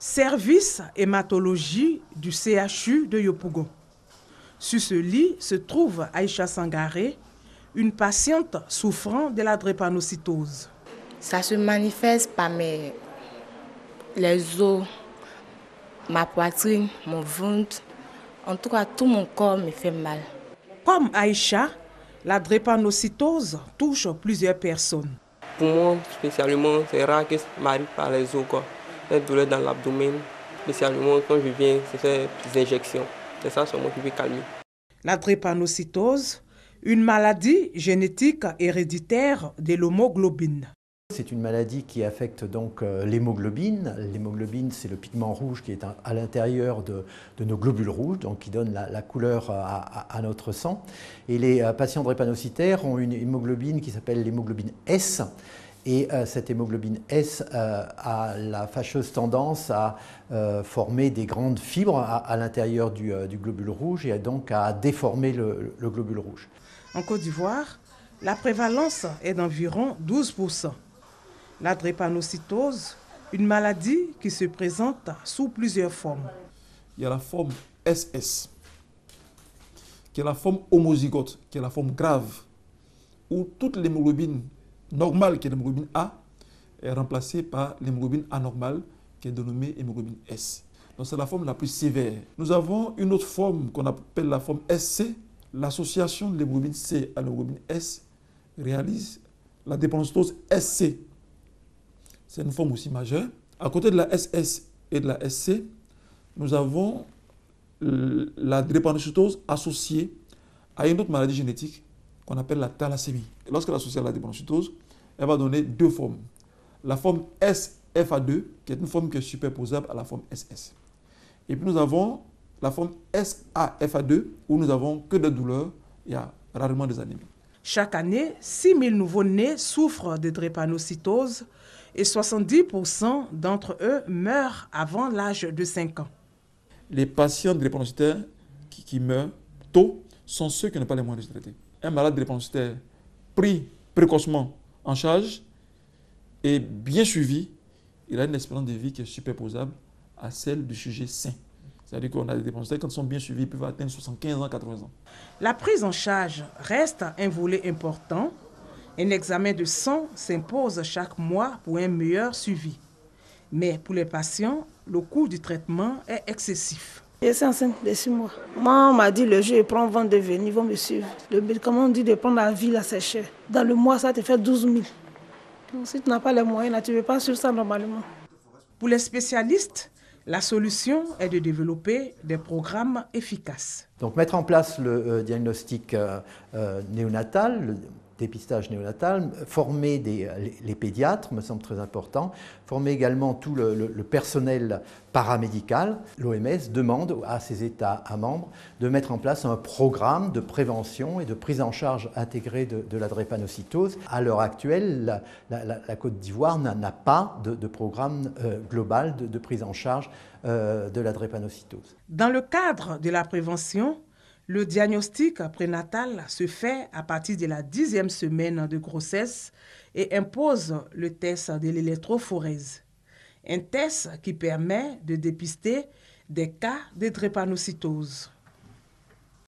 Service hématologie du CHU de Yopougon. Sur ce lit se trouve Aïcha Sangaré, une patiente souffrant de la drépanocytose. Ça se manifeste par les os, ma poitrine, mon ventre. En tout cas, tout mon corps me fait mal. Comme Aïcha, la drépanocytose touche plusieurs personnes. Pour moi, spécialement, c'est rare que ça m'arrive par les os, quoi. Des douleurs dans l'abdomen, spécialement quand je viens, c'est faire des injections. C'est ça seulement qui peut calmer. La drépanocytose, une maladie génétique héréditaire de l'hémoglobine. C'est une maladie qui affecte donc l'hémoglobine. L'hémoglobine, c'est le pigment rouge qui est à l'intérieur de nos globules rouges, donc qui donne la couleur à notre sang. Et les patients drépanocytaires ont une hémoglobine qui s'appelle l'hémoglobine S. Et cette hémoglobine S a la fâcheuse tendance à former des grandes fibres à l'intérieur du globule rouge et donc à déformer le globule rouge. En Côte d'Ivoire, la prévalence est d'environ 12%. La drépanocytose, une maladie qui se présente sous plusieurs formes. Il y a la forme SS, qui est la forme homozygote, qui est la forme grave, où toute l'hémoglobine normale, qui est l'hémoglobine A, est remplacée par l'hémoglobine anormale, qui est dénommée hémoglobine S. Donc c'est la forme la plus sévère. Nous avons une autre forme qu'on appelle la forme SC. L'association de l'hémoglobine C à l'hémoglobine S réalise la drépanocytose SC. C'est une forme aussi majeure. À côté de la SS et de la SC, nous avons la drépanocytose associée à une autre maladie génétique qu'on appelle la thalassémie. Lorsqu'elle est associée à la drépanocytose, elle va donner deux formes. La forme SFA2, qui est une forme qui est superposable à la forme SS. Et puis nous avons la forme SAFA2, où nous n'avons que des douleurs, il y a rarement des anémies. Chaque année, 6 000 nouveau-nés souffrent de drépanocytose et 70% d'entre eux meurent avant l'âge de 5 ans. Les patients drépanocytaires qui meurent tôt sont ceux qui n'ont pas les moyens de se traiter. Un malade drépanocytaire pris précocement en charge et bien suivi, il a une espérance de vie qui est superposable à celle du sujet sain. C'est-à-dire qu'on a des drépanocytaires, quand ils sont bien suivis, ils peuvent atteindre 75 ans, 80 ans. La prise en charge reste un volet important. Un examen de sang s'impose chaque mois pour un meilleur suivi. Mais pour les patients, le coût du traitement est excessif. Je suis enceinte de 6 mois. Moi, on m'a dit le jour, ils prennent vent de venir, ils vont me suivre. Le médicament, on dit de prendre la vie, là, c'est cher. Dans le mois, ça te fait 12 000. Donc, si tu n'as pas les moyens, là, tu ne peux pas suivre ça normalement. Pour les spécialistes, la solution est de développer des programmes efficaces. Donc mettre en place le diagnostic néonatal, le dépistage néonatal, former les pédiatres, me semble très important, former également tout le personnel paramédical. L'OMS demande à ses États membres de mettre en place un programme de prévention et de prise en charge intégrée de la drépanocytose. À l'heure actuelle, la Côte d'Ivoire n'a pas de programme global de prise en charge de la drépanocytose. Dans le cadre de la prévention, le diagnostic prénatal se fait à partir de la 10e semaine de grossesse et impose le test de l'électrophorèse. Un test qui permet de dépister des cas de drépanocytose.